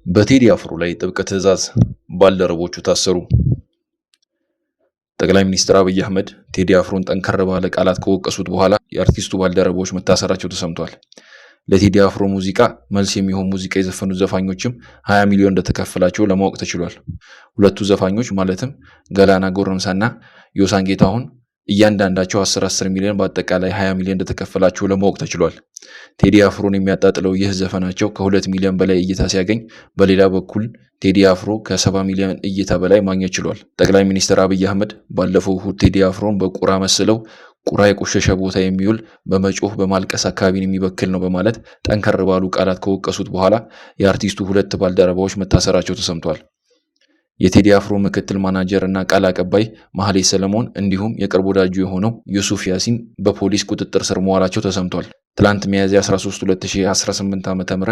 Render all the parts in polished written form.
በቴዲ አፍሮ ላይ ጥብቅ ትዕዛዝ ባልደረቦቹ ታሰሩ። ጠቅላይ ሚኒስትር አብይ አህመድ ቴዲ አፍሮን ጠንከር ባለ ቃላት ከወቀሱት በኋላ የአርቲስቱ ባልደረቦች መታሰራቸው ተሰምቷል። ለቴዲ አፍሮ ሙዚቃ መልስ የሚሆን ሙዚቃ የዘፈኑት ዘፋኞችም 20 ሚሊዮን እንደተከፈላቸው ለማወቅ ተችሏል። ሁለቱ ዘፋኞች ማለትም ገላና ጎረምሳና ዮሳን ጌታሁን እያንዳንዳቸው 10 ሚሊዮን በአጠቃላይ 20 ሚሊዮን እንደተከፈላቸው ለማወቅ ተችሏል። ቴዲ አፍሮን የሚያጣጥለው ይህ ዘፈናቸው ከ2 ሚሊዮን በላይ እይታ ሲያገኝ፣ በሌላ በኩል ቴዲ አፍሮ ከ70 ሚሊዮን እይታ በላይ ማግኘት ችሏል። ጠቅላይ ሚኒስትር አብይ አህመድ ባለፈው እሁድ ቴዲ አፍሮን በቁራ መስለው ቁራ የቆሸሸ ቦታ የሚውል በመጮህ በማልቀስ አካባቢን የሚበክል ነው በማለት ጠንከር ባሉ ቃላት ከወቀሱት በኋላ የአርቲስቱ ሁለት ባልደረባዎች መታሰራቸው ተሰምቷል። የቴዲ አፍሮ ምክትል ማናጀር እና ቃል አቀባይ ማህሌት ሰለሞን እንዲሁም የቅርብ ወዳጁ የሆነው ዩሱፍ ያሲን በፖሊስ ቁጥጥር ስር መዋላቸው ተሰምቷል። ትላንት ሚያዝያ 13 2018 ዓ.ም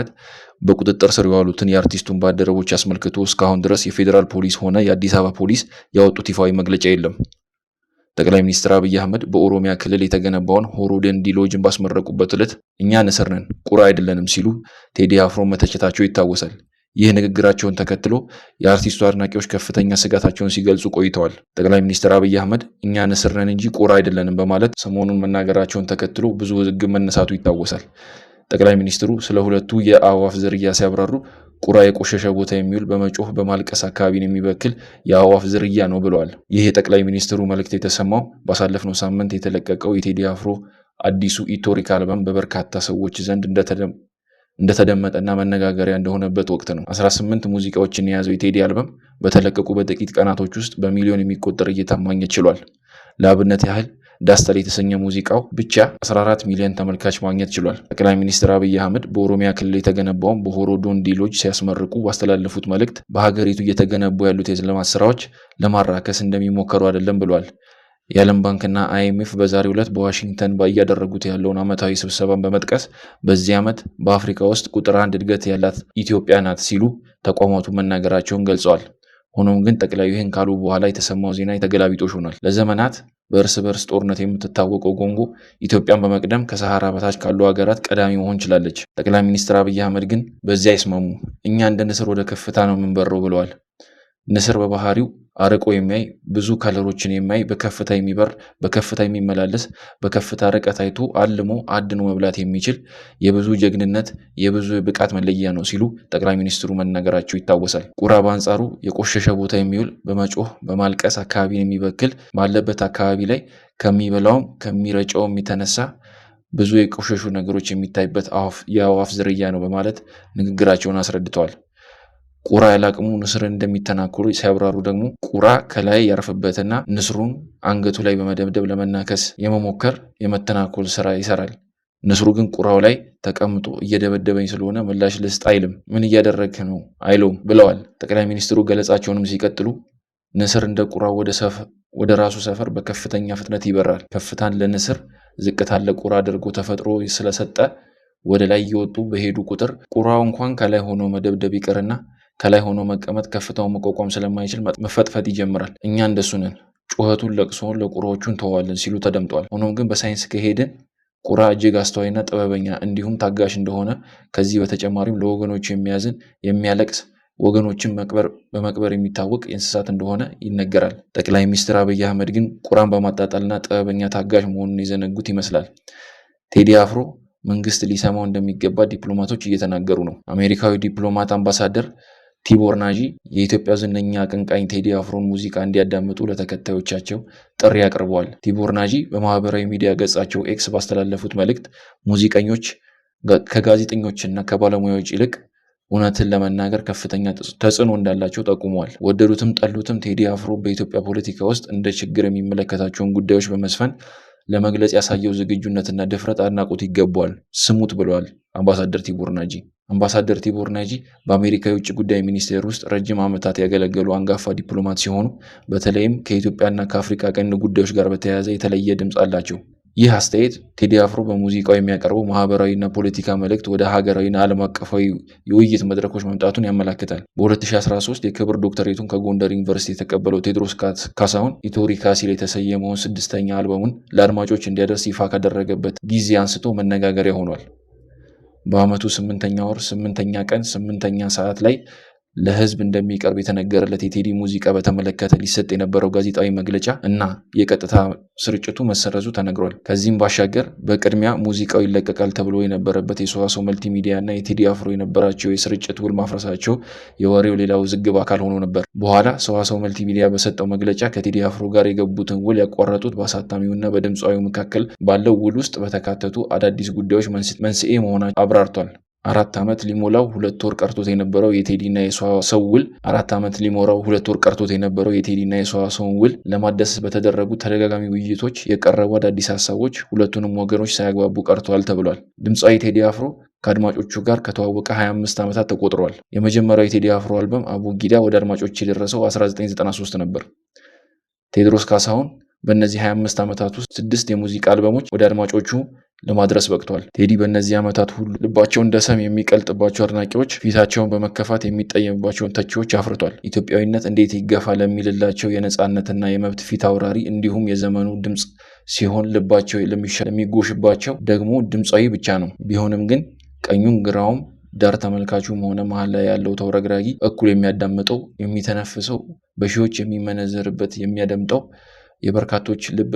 በቁጥጥር ስር የዋሉትን የአርቲስቱን ባልደረቦች አስመልክቶ እስካሁን ድረስ የፌዴራል ፖሊስ ሆነ የአዲስ አበባ ፖሊስ ያወጡት ይፋዊ መግለጫ የለም። ጠቅላይ ሚኒስትር አብይ አህመድ በኦሮሚያ ክልል የተገነባውን ሆሮ ደንዲ ሎጅን ባስመረቁበት ዕለት እኛ ንስር ነን ቁራ አይደለንም ሲሉ ቴዲ አፍሮ መተቸታቸው ይታወሳል። ይህ ንግግራቸውን ተከትሎ የአርቲስቱ አድናቂዎች ከፍተኛ ስጋታቸውን ሲገልጹ ቆይተዋል። ጠቅላይ ሚኒስትር አብይ አህመድ እኛ ንስር ነን እንጂ ቁራ አይደለንም በማለት ሰሞኑን መናገራቸውን ተከትሎ ብዙ ውዝግብ መነሳቱ ይታወሳል። ጠቅላይ ሚኒስትሩ ስለ ሁለቱ የአዕዋፍ ዝርያ ሲያብራሩ ቁራ የቆሸሸ ቦታ የሚውል በመጮህ በማልቀስ አካባቢን የሚበክል የአዕዋፍ ዝርያ ነው ብለዋል። ይህ የጠቅላይ ሚኒስትሩ መልእክት የተሰማው ባሳለፍነው ሳምንት የተለቀቀው የቴዲ አፍሮ አዲሱ ኢቶሪክ አልበም በበርካታ ሰዎች ዘንድ እንደተደመጠና መነጋገሪያ እንደሆነበት ወቅት ነው። 18 ሙዚቃዎችን የያዘው የቴዲ አልበም በተለቀቁ በጥቂት ቀናቶች ውስጥ በሚሊዮን የሚቆጠር እይታ ማግኘት ችሏል። ለአብነት ያህል ዳስተር የተሰኘ ሙዚቃው ብቻ 14 ሚሊዮን ተመልካች ማግኘት ችሏል። ጠቅላይ ሚኒስትር አብይ አህመድ በኦሮሚያ ክልል የተገነባውን በሆሮ ዶንዲ ሎጅ ሲያስመርቁ ባስተላለፉት መልእክት በሀገሪቱ እየተገነቡ ያሉት የልማት ስራዎች ለማራከስ እንደሚሞከሩ አይደለም ብሏል። የዓለም ባንክና አይኤምኤፍ በዛሬው ዕለት በዋሽንግተን እያደረጉት ያለውን ዓመታዊ ስብሰባን በመጥቀስ በዚህ ዓመት በአፍሪካ ውስጥ ቁጥር 1 እድገት ያላት ኢትዮጵያ ናት ሲሉ ተቋማቱ መናገራቸውን ገልጸዋል። ሆኖም ግን ጠቅላዩ ይህን ካሉ በኋላ የተሰማው ዜና የተገላቢጦሽ ሆኗል። ለዘመናት በእርስ በርስ ጦርነት የምትታወቀው ኮንጎ ኢትዮጵያን በመቅደም ከሰሃራ በታች ካሉ ሀገራት ቀዳሚ መሆን ችላለች። ጠቅላይ ሚኒስትር አብይ አህመድ ግን በዚያ አይስማሙ። እኛ እንደ ንስር ወደ ከፍታ ነው የምንበረው ብለዋል። ንስር በባህሪው አርቆ የሚያይ ብዙ ከለሮችን የሚያይ በከፍታ የሚበር በከፍታ የሚመላለስ በከፍታ ርቀት አይቶ አልሞ አድኖ መብላት የሚችል የብዙ ጀግንነት የብዙ ብቃት መለያ ነው ሲሉ ጠቅላይ ሚኒስትሩ መናገራቸው ይታወሳል። ቁራ በአንጻሩ የቆሸሸ ቦታ የሚውል በመጮህ በማልቀስ አካባቢን የሚበክል ባለበት አካባቢ ላይ ከሚበላውም ከሚረጨውም የተነሳ ብዙ የቆሸሹ ነገሮች የሚታይበት የአዕዋፍ ዝርያ ነው በማለት ንግግራቸውን አስረድተዋል። ቁራ ያላቅሙ ንስርን እንደሚተናኮሉ ሲያብራሩ ደግሞ ቁራ ከላይ ያርፍበትና ንስሩን አንገቱ ላይ በመደብደብ ለመናከስ የመሞከር የመተናኮል ስራ ይሰራል። ንስሩ ግን ቁራው ላይ ተቀምጦ እየደበደበኝ ስለሆነ ምላሽ ልስጥ አይልም። ምን እያደረግህ ነው አይለውም ብለዋል። ጠቅላይ ሚኒስትሩ ገለጻቸውንም ሲቀጥሉ ንስር እንደ ቁራው ወደ ራሱ ሰፈር በከፍተኛ ፍጥነት ይበራል። ከፍታን ለንስር ዝቅታን ለቁራ አድርጎ ተፈጥሮ ስለሰጠ ወደ ላይ እየወጡ በሄዱ ቁጥር ቁራው እንኳን ከላይ ሆኖ መደብደብ ይቅርና ከላይ ሆኖ መቀመጥ ከፍታውን መቋቋም ስለማይችል መፈጥፈጥ ይጀምራል። እኛ እንደሱ ነን። ጩኸቱን ለቅሶውን ለቁራዎቹ እንተዋለን ሲሉ ተደምጠዋል። ሆኖም ግን በሳይንስ ከሄድን ቁራ እጅግ አስተዋይና ጥበበኛ እንዲሁም ታጋሽ እንደሆነ ከዚህ በተጨማሪም ለወገኖቹ የሚያዝን የሚያለቅስ ወገኖችን በመቅበር የሚታወቅ እንስሳት እንደሆነ ይነገራል። ጠቅላይ ሚኒስትር አብይ አህመድ ግን ቁራን በማጣጣልና ጥበበኛ ታጋሽ መሆኑን የዘነጉት ይመስላል። ቴዲ አፍሮ መንግስት ሊሰማው እንደሚገባ ዲፕሎማቶች እየተናገሩ ነው። አሜሪካዊ ዲፕሎማት አምባሳደር ቲቦር ናጂ የኢትዮጵያ ዝነኛ አቀንቃኝ ቴዲ አፍሮን ሙዚቃ እንዲያዳምጡ ለተከታዮቻቸው ጥሪ አቅርበዋል። ቲቦር ናጂ በማህበራዊ ሚዲያ ገጻቸው ኤክስ ባስተላለፉት መልእክት ሙዚቀኞች ከጋዜጠኞችና ከባለሙያዎች ይልቅ እውነትን ለመናገር ከፍተኛ ተጽዕኖ እንዳላቸው ጠቁመዋል። ወደዱትም ጠሉትም ቴዲ አፍሮ በኢትዮጵያ ፖለቲካ ውስጥ እንደ ችግር የሚመለከታቸውን ጉዳዮች በመስፈን ለመግለጽ ያሳየው ዝግጁነትና ድፍረት አድናቆት ይገባዋል፣ ስሙት ብለዋል አምባሳደር ቲቦር ናጂ። አምባሳደር ቲቦር ናጂ በአሜሪካ የውጭ ጉዳይ ሚኒስቴር ውስጥ ረጅም ዓመታት ያገለገሉ አንጋፋ ዲፕሎማት ሲሆኑ በተለይም ከኢትዮጵያና ከአፍሪካ ቀንድ ጉዳዮች ጋር በተያያዘ የተለየ ድምፅ አላቸው። ይህ አስተያየት ቴዲ አፍሮ በሙዚቃው የሚያቀርበው ማህበራዊና ፖለቲካ መልእክት ወደ ሀገራዊና ዓለም አቀፋዊ የውይይት መድረኮች መምጣቱን ያመላክታል። በ2013 የክብር ዶክተሬቱን ከጎንደር ዩኒቨርሲቲ የተቀበለው ቴዎድሮስ ካሳሁን ኢቶሪካ ሲል የተሰየመውን 6ኛ አልበሙን ለአድማጮች እንዲያደርስ ይፋ ካደረገበት ጊዜ አንስቶ መነጋገሪያ ሆኗል። በዓመቱ 8ኛ ወር 8ኛ ቀን 8ኛ ሰዓት ላይ ለህዝብ እንደሚቀርብ የተነገረለት የቴዲ ሙዚቃ በተመለከተ ሊሰጥ የነበረው ጋዜጣዊ መግለጫ እና የቀጥታ ስርጭቱ መሰረዙ ተነግሯል። ከዚህም ባሻገር በቅድሚያ ሙዚቃው ይለቀቃል ተብሎ የነበረበት የሰዋሰው መልቲሚዲያ እና የቴዲ አፍሮ የነበራቸው የስርጭት ውል ማፍረሳቸው የወሬው ሌላ ውዝግብ አካል ሆኖ ነበር። በኋላ ሰዋሰው መልቲሚዲያ በሰጠው መግለጫ ከቴዲ አፍሮ ጋር የገቡትን ውል ያቋረጡት በአሳታሚውና በድምፃዊው መካከል ባለው ውል ውስጥ በተካተቱ አዳዲስ ጉዳዮች መንስኤ መሆናቸው አብራርቷል። 4 ዓመት ሊሞላው 2 ወር ቀርቶት የነበረው የቴዲና የሰዋሰው ውል 4 ዓመት ሊሞላው 2 ወር ቀርቶት የነበረው የቴዲና የሰዋሰውን ውል ለማደስ በተደረጉ ተደጋጋሚ ውይይቶች የቀረቡ አዳዲስ ሀሳቦች ሁለቱንም ወገኖች ሳያግባቡ ቀርተዋል ተብሏል። ድምፃዊ ቴዲ አፍሮ ከአድማጮቹ ጋር ከተዋወቀ 25 ዓመታት ተቆጥረዋል። የመጀመሪያው የቴዲ አፍሮ አልበም አቡጊዳ ወደ አድማጮች የደረሰው 1993 ነበር። ቴዎድሮስ ካሳሁን በእነዚህ 25 ዓመታት ውስጥ 6 የሙዚቃ አልበሞች ወደ አድማጮቹ ለማድረስ በቅቷል። ቴዲ በእነዚህ ዓመታት ሁሉ ልባቸው እንደ ሰም የሚቀልጥባቸው አድናቂዎች፣ ፊታቸውን በመከፋት የሚጠየምባቸውን ተቺዎች አፍርቷል። ኢትዮጵያዊነት እንዴት ይገፋ ለሚልላቸው የነፃነትና የመብት ፊት አውራሪ እንዲሁም የዘመኑ ድምፅ ሲሆን ልባቸው ለሚጎሽባቸው ደግሞ ድምፃዊ ብቻ ነው። ቢሆንም ግን ቀኙም ግራውም ዳር ተመልካቹም ሆነ መሀል ላይ ያለው ተውረግራጊ እኩል የሚያዳምጠው የሚተነፍሰው በሺዎች የሚመነዘርበት የሚያደምጠው የበርካቶች ልብ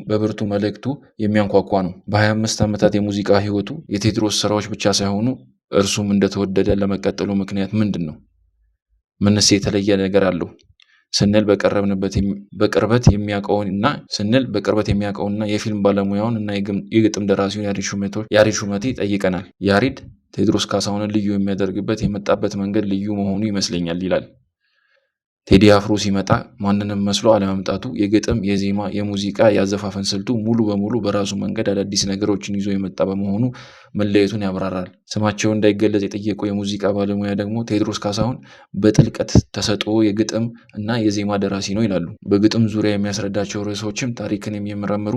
በብርቱ መልእክቱ የሚያንኳኳ ነው። በ25 ዓመታት የሙዚቃ ህይወቱ የቴዎድሮስ ስራዎች ብቻ ሳይሆኑ እርሱም እንደተወደደ ለመቀጠሉ ምክንያት ምንድን ነው? ምንስ የተለየ ነገር አለው ስንል በቅርበት የሚያውቀውንና የፊልም ባለሙያውን እና የግጥም ደራሲውን ያሬድ ሹመቴ ጠይቀናል። ያሬድ ቴዎድሮስ ካሳሁንን ልዩ የሚያደርግበት የመጣበት መንገድ ልዩ መሆኑ ይመስለኛል ይላል። ቴዲ አፍሮ ሲመጣ ማንንም መስሎ አለመምጣቱ፣ የግጥም፣ የዜማ፣ የሙዚቃ፣ የአዘፋፈን ስልቱ ሙሉ በሙሉ በራሱ መንገድ አዳዲስ ነገሮችን ይዞ የመጣ በመሆኑ መለየቱን ያብራራል። ስማቸው እንዳይገለጽ የጠየቁ የሙዚቃ ባለሙያ ደግሞ ቴዎድሮስ ካሳሁን በጥልቀት ተሰጥኦ የግጥም እና የዜማ ደራሲ ነው ይላሉ። በግጥም ዙሪያ የሚያስረዳቸው ርዕሶችም ታሪክን የሚመረምሩ፣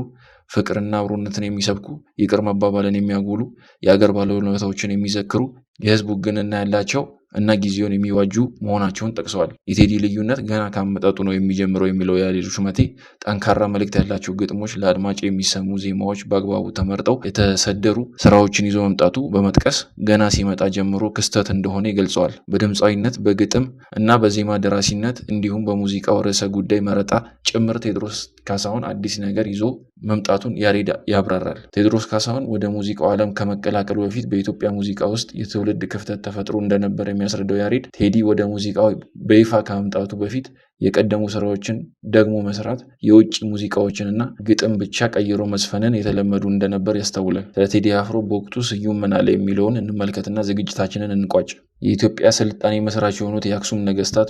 ፍቅርና አብሮነትን የሚሰብኩ፣ ይቅር መባባልን የሚያጎሉ፣ የአገር ባለውለታዎችን የሚዘክሩ፣ የህዝብ ውግንና ያላቸው እና ጊዜውን የሚዋጁ መሆናቸውን ጠቅሰዋል። የቴዲ ልዩነት ገና ካመጣጡ ነው የሚጀምረው የሚለው ያሬድ ሹመቴ ጠንካራ መልእክት ያላቸው ግጥሞች፣ ለአድማጭ የሚሰሙ ዜማዎች፣ በአግባቡ ተመርጠው የተሰደሩ ስራዎችን ይዞ መምጣቱ በመጥቀስ ገና ሲመጣ ጀምሮ ክስተት እንደሆነ ይገልጸዋል። በድምፃዊነት፣ በግጥም እና በዜማ ደራሲነት እንዲሁም በሙዚቃው ርዕሰ ጉዳይ መረጣ ጭምር ቴዎድሮስ ካሳሁን አዲስ ነገር ይዞ መምጣቱን ያሬድ ያብራራል። ቴዎድሮስ ካሳሁን ወደ ሙዚቃው ዓለም ከመቀላቀሉ በፊት በኢትዮጵያ ሙዚቃ ውስጥ የትውልድ ክፍተት ተፈጥሮ እንደነበር የሚያስረዳው ያሬድ ቴዲ ወደ ሙዚቃው በይፋ ከመምጣቱ በፊት የቀደሙ ስራዎችን ደግሞ መስራት፣ የውጭ ሙዚቃዎችን እና ግጥም ብቻ ቀይሮ መስፈንን የተለመዱ እንደነበር ያስተውላል። ስለ ቴዲ አፍሮ በወቅቱ ስዩም ምን አለ የሚለውን እንመልከትና ዝግጅታችንን እንቋጭ። የኢትዮጵያ ስልጣኔ መስራች የሆኑት የአክሱም ነገስታት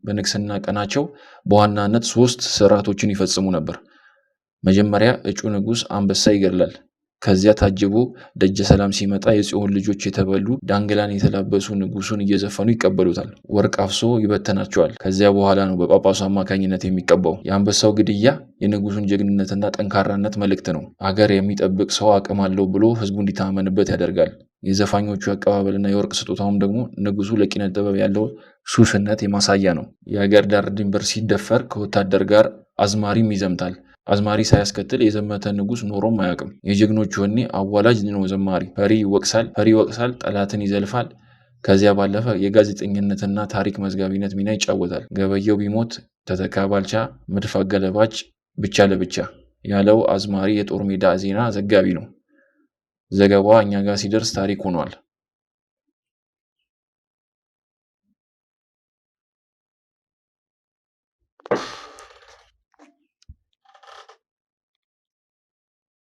በንግስና ቀናቸው በዋናነት 3 ስርዓቶችን ይፈጽሙ ነበር። መጀመሪያ እጩ ንጉስ አንበሳ ይገድላል። ከዚያ ታጅቦ ደጀ ሰላም ሲመጣ የጽዮን ልጆች የተበሉ ዳንግላን የተላበሱ ንጉሱን እየዘፈኑ ይቀበሉታል። ወርቅ አፍሶ ይበተናቸዋል። ከዚያ በኋላ ነው በጳጳሱ አማካኝነት የሚቀባው። የአንበሳው ግድያ የንጉሱን ጀግንነትና ጠንካራነት መልእክት ነው። አገር የሚጠብቅ ሰው አቅም አለው ብሎ ህዝቡ እንዲታመንበት ያደርጋል። የዘፋኞቹ አቀባበልና የወርቅ ስጦታውም ደግሞ ንጉሱ ለኪነ ጥበብ ያለው ሱስነት የማሳያ ነው። የአገር ዳር ድንበር ሲደፈር ከወታደር ጋር አዝማሪም ይዘምታል። አዝማሪ ሳያስከትል የዘመተ ንጉስ ኖሮም አያውቅም። የጀግኖች ወኔ አዋላጅ ነው ዘማሪ። ፈሪ ይወቅሳል፣ ጠላትን ይዘልፋል። ከዚያ ባለፈ የጋዜጠኝነትና ታሪክ መዝጋቢነት ሚና ይጫወታል። ገበየው ቢሞት ተተካ ባልቻ፣ መድፍ አገለባጭ፣ ብቻ ለብቻ ያለው አዝማሪ የጦር ሜዳ ዜና ዘጋቢ ነው። ዘገባዋ እኛ ጋር ሲደርስ ታሪክ ሆኗል።